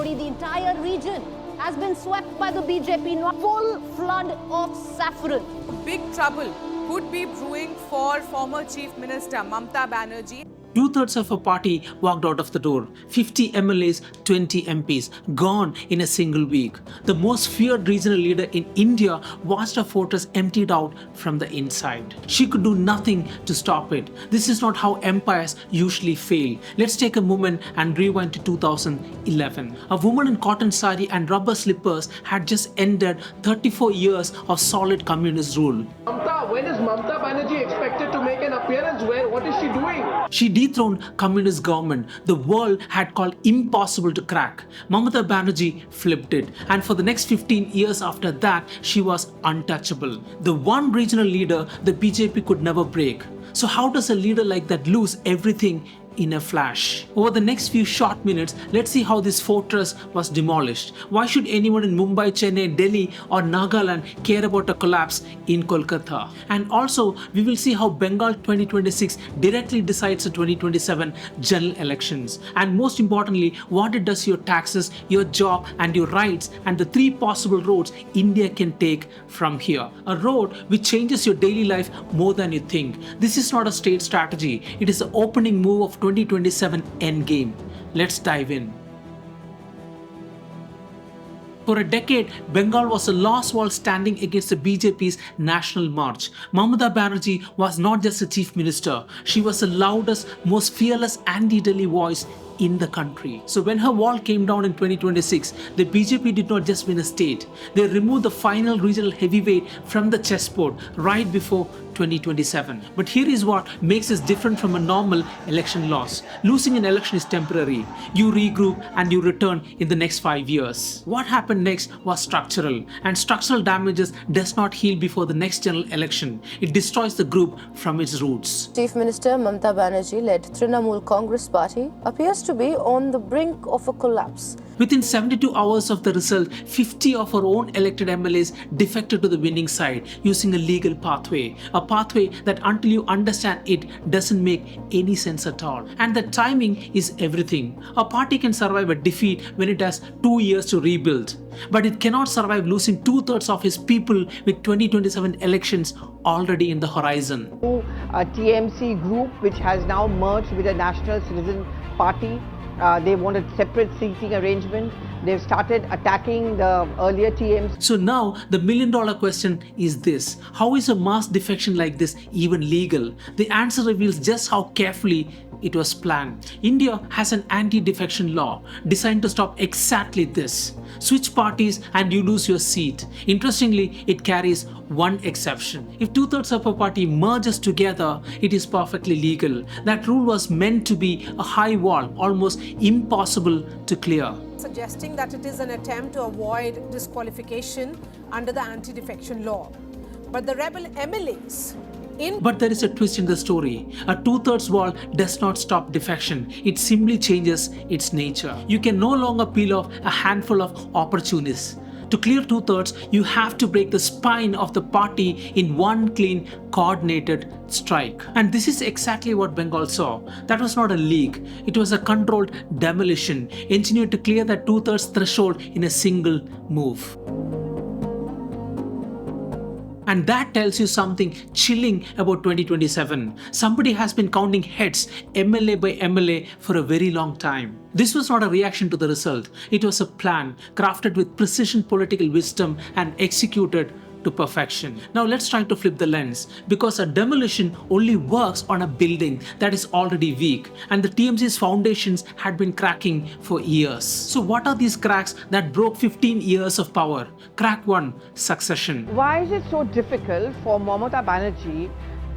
slowly the entire region has been swept by the BJP, full flood of saffron. Big trouble could be brewing for former Chief Minister Mamata Banerjee. Two-thirds of a party walked out of the door. 50 MLAs, 20 MPs, gone in a single week. The most feared regional leader in India watched her fortress emptied out from the inside. She could do nothing to stop it. This is not how empires usually fail. Let's take a moment and rewind to 2011. A woman in cotton sari and rubber slippers had just ended 34 years of solid communist rule. When is Mamata Banerjee expected to make an appearance? What is she doing? She dethroned communist government the world had called impossible to crack. Mamata Banerjee flipped it, and for the next 15 years after that, she was untouchable. The one regional leader the BJP could never break. So how does a leader like that lose everything in a flash? Over the next few short minutes, let's see how this fortress was demolished. Why should anyone in Mumbai, Chennai, Delhi or Nagaland care about a collapse in Kolkata? And also, we will see how Bengal 2026 directly decides the 2027 general elections. And most importantly, what it does to your taxes, your job and your rights, and the three possible roads India can take from here. A road which changes your daily life more than you think. This is not a state strategy. It is the opening move of 2027 endgame. Let's dive in. For a decade, Bengal was a lost wall standing against the BJP's national march. Mamata Banerjee was not just a chief minister, she was the loudest, most fearless anti-Delhi voice in the country. So when her wall came down in 2026, the BJP did not just win a state, they removed the final regional heavyweight from the chessboard right before 2027. But here is what makes this different from a normal election loss. Losing an election is temporary. You regroup and you return in the next 5 years. What happened next was structural, and structural damages does not heal before the next general election. It destroys the group from its roots. Chief Minister Mamata Banerjee led Trinamool Congress Party appears to be on the brink of a collapse. Within 72 hours of the result, 50 of our own elected MLAs defected to the winning side using a legal pathway. A pathway that until you understand it doesn't make any sense at all. And the timing is everything. A party can survive a defeat when it has 2 years to rebuild. But it cannot survive losing 2/3 of its people with 2027 elections already in the horizon. A TMC group which has now merged with a National Citizen Party. They want a separate seating arrangement. They've started attacking the earlier TMC. So now the million-dollar question is this: how is a mass defection like this even legal? The answer reveals just how carefully it was planned. India has an anti-defection law designed to stop exactly this. Switch parties and you lose your seat. Interestingly, it carries one exception. If 2/3 of a party merges together, it is perfectly legal. That rule was meant to be a high wall, almost impossible to clear. Suggesting that it is an attempt to avoid disqualification under the anti-defection law. But the rebel MLAs But there is a twist in the story. A 2/3 wall does not stop defection. It simply changes its nature. You can no longer peel off a handful of opportunists. To clear 2/3, you have to break the spine of the party in one clean, coordinated strike. And this is exactly what Bengal saw. That was not a leak. It was a controlled demolition, engineered to clear that 2/3 threshold in a single move. And that tells you something chilling about 2027. Somebody has been counting heads, MLA by MLA, for a very long time. This was not a reaction to the result. It was a plan crafted with precision political wisdom and executed to perfection. Now let's try to flip the lens, because a demolition only works on a building that is already weak, and the TMC's foundations had been cracking for years. So what are these cracks that broke 15 years of power? Crack 1: succession. Why is it so difficult for Mamata Banerjee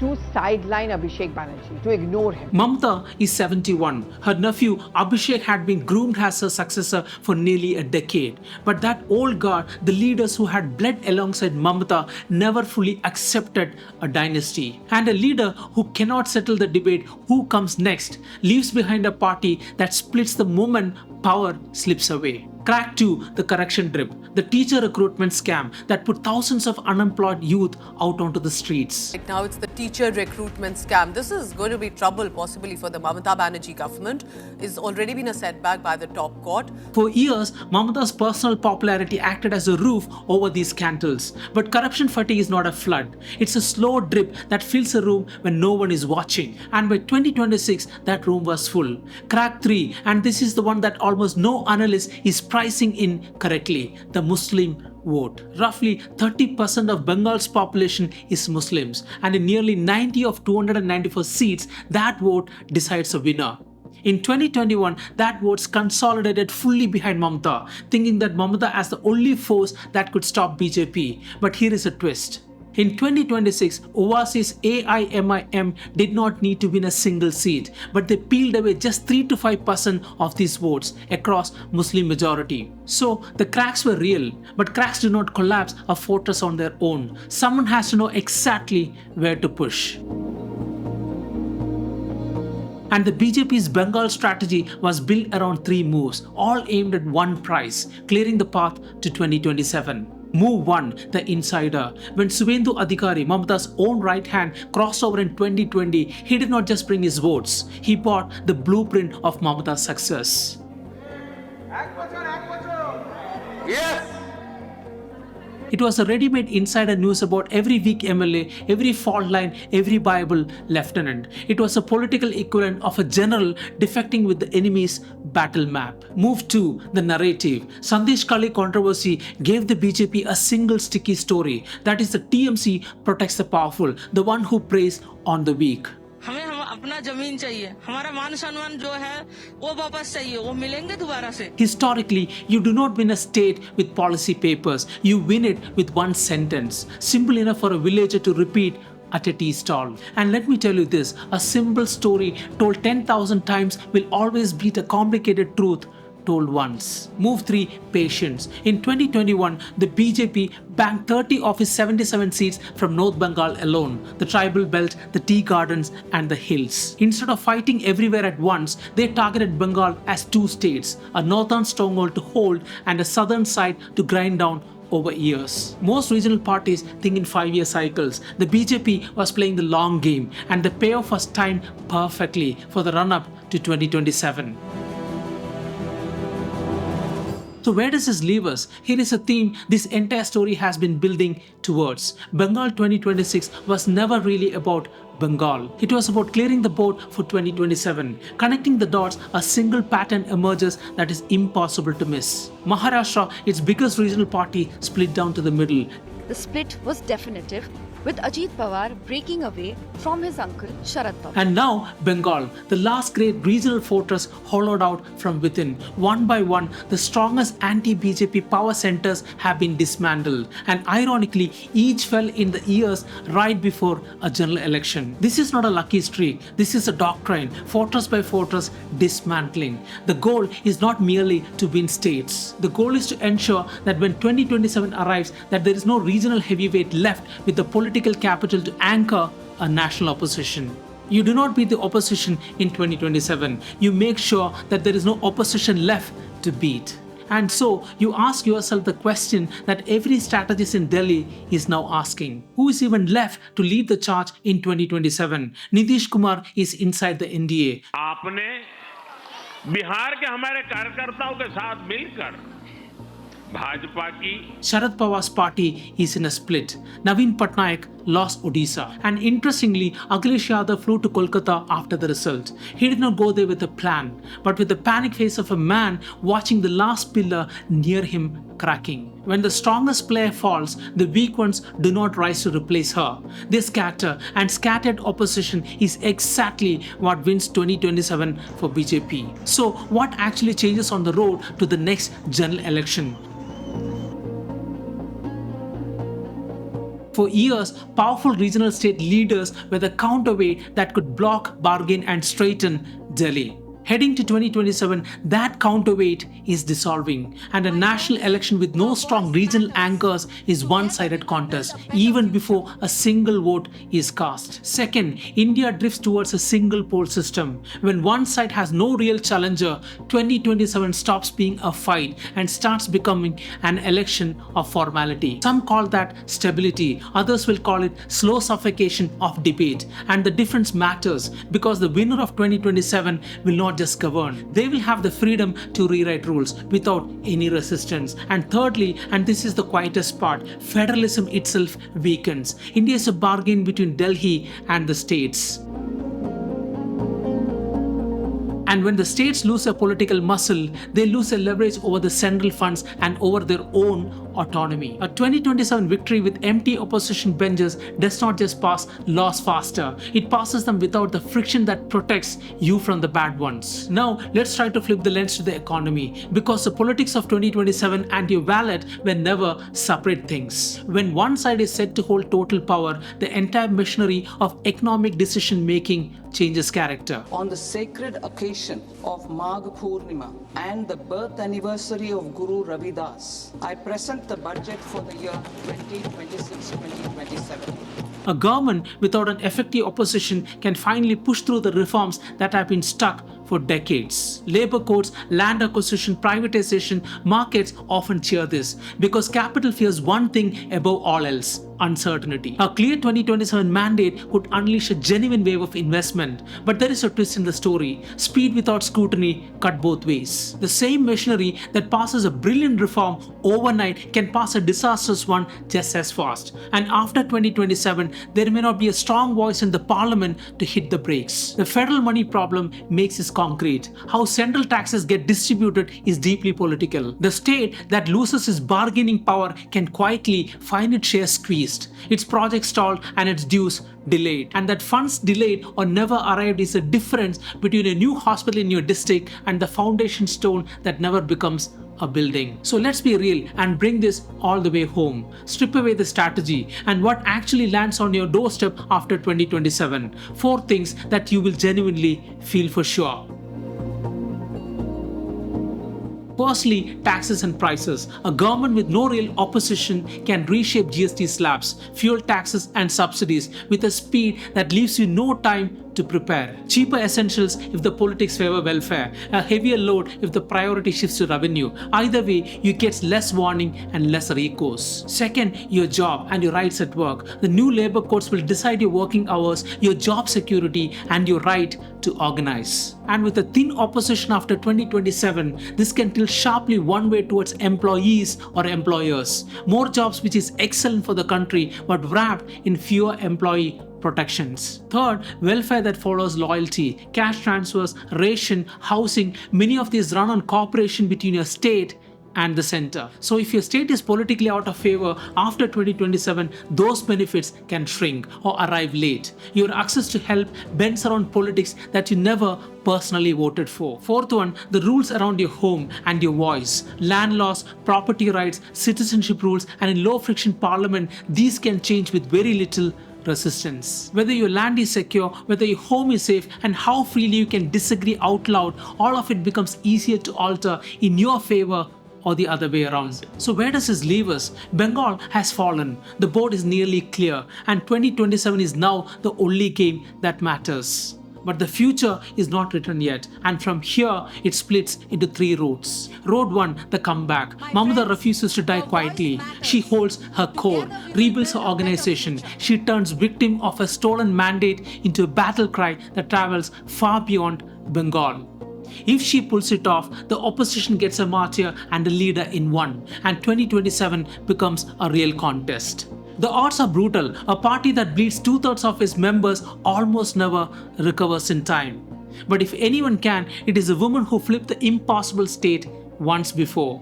to sideline Abhishek Banerjee, to ignore him? Mamata is 71. Her nephew Abhishek had been groomed as her successor for nearly a decade. But that old guard, the leaders who had bled alongside Mamata, never fully accepted a dynasty. And a leader who cannot settle the debate who comes next leaves behind a party that splits the moment power slips away. Crack 2, the correction drip, the teacher recruitment scam that put thousands of unemployed youth out onto the streets. Right now, it's the teacher recruitment scam. This is going to be trouble possibly for the Mamata Banerjee government. It's already been a setback by the top court. For years, Mamata's personal popularity acted as a roof over these scandals. But corruption fatigue is not a flood. It's a slow drip that fills a room when no one is watching. And by 2026, that room was full. Crack 3, and this is the one that almost no analyst is pricing in correctly, the Muslim vote. Roughly 30% of Bengal's population is Muslims, and in nearly 90 of 294 seats, that vote decides a winner. In 2021, that votes consolidated fully behind Mamata, thinking that Mamata as the only force that could stop BJP. But here is a twist. In 2026, Owaisi's AIMIM did not need to win a single seat, but they peeled away just 3 to 5% of these votes across Muslim majority. So the cracks were real, but cracks do not collapse a fortress on their own. Someone has to know exactly where to push. And the BJP's Bengal strategy was built around 3 moves, all aimed at one prize, clearing the path to 2027. Move 1, the insider. When Suvendu Adhikari, Mamata's own right hand, crossed over in 2020, he did not just bring his votes, he bought the blueprint of Mamata's success. Yes. It was a ready-made insider news about every weak MLA, every fault line, every Bible lieutenant. It was a political equivalent of a general defecting with the enemy's battle map. Move 2, the narrative. Sandesh Kali controversy gave the BJP a single sticky story. That is, the TMC protects the powerful, the one who preys on the weak. हमें अपना जमीन चाहिए, हमारा मान सम्मान जो है वो वापस चाहिए, वो मिलेंगे दोबारा से. Historically, you do not win a state with policy papers, you win it with one sentence, simple enough for a villager to repeat at a tea stall. And let me tell you this, a simple story told 10,000 times will always beat a complicated truth told once. Move 3, patience. In 2021, the BJP banked 30 of its 77 seats from North Bengal alone, the tribal belt, the tea gardens and the hills. Instead of fighting everywhere at once, they targeted Bengal as 2 states, a northern stronghold to hold and a southern side to grind down over years. Most regional parties think in 5-year cycles. The BJP was playing the long game, and the payoff was timed perfectly for the run-up to 2027. So where does this leave us? Here is a theme this entire story has been building towards. Bengal 2026 was never really about Bengal. It was about clearing the board for 2027. Connecting the dots, a single pattern emerges that is impossible to miss. Maharashtra, its biggest regional party, split down to the middle. The split was definitive, with Ajit Pawar breaking away from his uncle Sharad Pawar. And now Bengal, the last great regional fortress hollowed out from within. One by one, the strongest anti-BJP power centers have been dismantled. And ironically, each fell in the years right before a general election. This is not a lucky streak. This is a doctrine, fortress by fortress, dismantling. The goal is not merely to win states. The goal is to ensure that when 2027 arrives, that there is no regional heavyweight left with the political capital to anchor a national opposition. You do not beat the opposition in 2027. You make sure that there is no opposition left to beat. And so you ask yourself the question that every strategist in Delhi is now asking. Who is even left to lead the charge in 2027? Nitish Kumar is inside the NDA. आपने बिहार के हमारे कार्यकर्ताओं के साथ मिलकर भाजपा की Sharad Pawar's party is in a split. Naveen Patnaik lost Odisha. And interestingly, Akhilesh Yadav flew to Kolkata after the result. He did not go there with a plan, but with the panic face of a man watching the last pillar near him cracking. When the strongest player falls, the weak ones do not rise to replace her. They scatter, and scattered opposition is exactly what wins 2027 for BJP. So what actually changes on the road to the next general election? For years, powerful regional state leaders were the counterweight that could block, bargain and straighten Delhi. Heading to 2027, that counterweight is dissolving, and a national election with no strong regional anchors is one-sided contest, even before a single vote is cast. Second, India drifts towards a single poll system. When one side has no real challenger, 2027 stops being a fight and starts becoming an election of formality. Some call that stability, others will call it slow suffocation of debate. And the difference matters because the winner of 2027 will not just govern. They will have the freedom to rewrite rules without any resistance. And thirdly, and this is the quietest part, federalism itself weakens. India is a bargain between Delhi and the states. And when the states lose their political muscle, they lose their leverage over the central funds and over their own autonomy. A 2027 victory with empty opposition benches does not just pass laws faster, it passes them without the friction that protects you from the bad ones. Now, let's try to flip the lens to the economy, because the politics of 2027 and your wallet were never separate things. When one side is set to hold total power, the entire machinery of economic decision making changes character. On the sacred occasion of Magh Purnima and the birth anniversary of Guru Ravidas, I present the budget for the year 2026-2027. A government without an effective opposition can finally push through the reforms that have been stuck for decades. Labor codes, land acquisition, privatization, markets often cheer this because capital fears one thing above all else: uncertainty. A clear 2027 mandate could unleash a genuine wave of investment, but there is a twist in the story. Speed without scrutiny cut both ways. The same machinery that passes a brilliant reform overnight can pass a disastrous one just as fast. And after 2027, there may not be a strong voice in the parliament to hit the brakes. The federal money problem makes this concrete. How central taxes get distributed is deeply political. The state that loses its bargaining power can quietly find its share squeezed, its project stalled and its dues delayed. And that funds delayed or never arrived is the difference between a new hospital in your district and the foundation stone that never becomes a building. So let's be real and bring this all the way home. Strip away the strategy and what actually lands on your doorstep after 2027. 4 things that you will genuinely feel for sure. Firstly, taxes and prices. A government with no real opposition can reshape GST slabs, fuel taxes and subsidies with a speed that leaves you no time to prepare. Cheaper essentials if the politics favor welfare, a heavier load if the priority shifts to revenue. Either way, you get less warning and less recourse. Second, your job and your rights at work. The new labor codes will decide your working hours, your job security, and your right to organize. And with a thin opposition after 2027, this can tilt sharply one way towards employees or employers. More jobs, which is excellent for the country, but wrapped in fewer employee protections. Third, welfare that follows loyalty. Cash transfers, ration, housing, many of these run on cooperation between your state and the center. So if your state is politically out of favor after 2027, those benefits can shrink or arrive late. Your access to help bends around politics that you never personally voted for. Fourth one, the rules around your home and your voice. Land laws, property rights, citizenship rules, and in low friction parliament, these can change with very little resistance. Whether your land is secure, whether your home is safe, and how freely you can disagree out loud, all of it becomes easier to alter in your favor or the other way around. So where does this leave us? Bengal has fallen, the board is nearly clear, and 2027 is now the only game that matters. But the future is not written yet, and from here it splits into 3 routes. Road 1, the comeback. Mamata refuses to die quietly. She holds her core, rebuilds her organization. She turns victim of a stolen mandate into a battle cry that travels far beyond Bengal. If she pulls it off, the opposition gets a martyr and a leader in one, and 2027 becomes a real contest. The odds are brutal. A party that bleeds 2/3 of its members almost never recovers in time. But if anyone can, it is a woman who flipped the impossible state once before.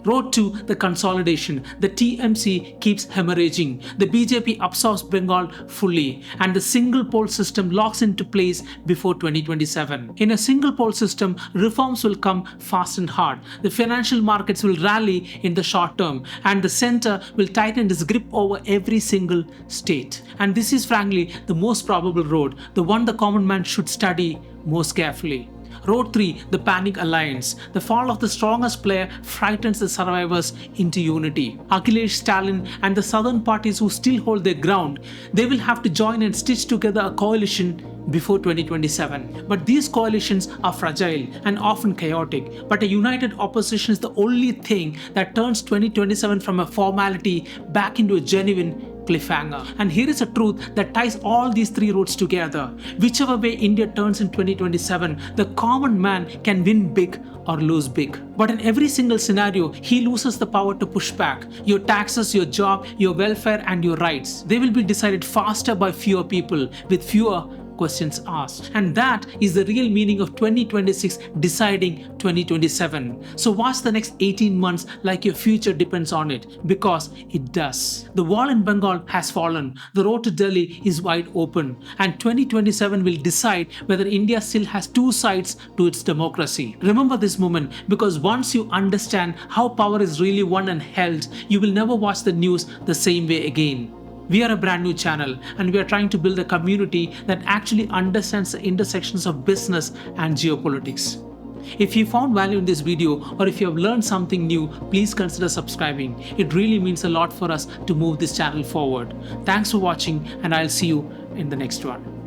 Road 2, the consolidation. The TMC keeps hemorrhaging. The BJP absorbs Bengal fully, and the single poll system locks into place before 2027. In a single poll system, reforms will come fast and hard. The financial markets will rally in the short term, and the center will tighten its grip over every single state. And this is frankly the most probable road, the one the common man should study most carefully. Road 3, the Panic Alliance. The fall of the strongest player frightens the survivors into unity. Akhilesh, Stalin and the southern parties who still hold their ground, they will have to join and stitch together a coalition before 2027. But these coalitions are fragile and often chaotic. But a united opposition is the only thing that turns 2027 from a formality back into a genuine cliffhanger. And here is a truth that ties all these three roads together. Whichever way India turns in 2027, the common man can win big or lose big. But in every single scenario, he loses the power to push back. Your taxes, your job, your welfare and your rights, they will be decided faster by fewer people with fewer questions asked. And that is the real meaning of 2026 deciding 2027. So watch the next 18 months like your future depends on it, because it does. The wall in Bengal has fallen. The road to Delhi is wide open. And 2027 will decide whether India still has two sides to its democracy. Remember this moment, because once you understand how power is really won and held, you will never watch the news the same way again. We are a brand new channel and we are trying to build a community that actually understands the intersections of business and geopolitics. If you found value in this video or if you have learned something new, please consider subscribing. It really means a lot for us to move this channel forward. Thanks for watching and I'll see you in the next one.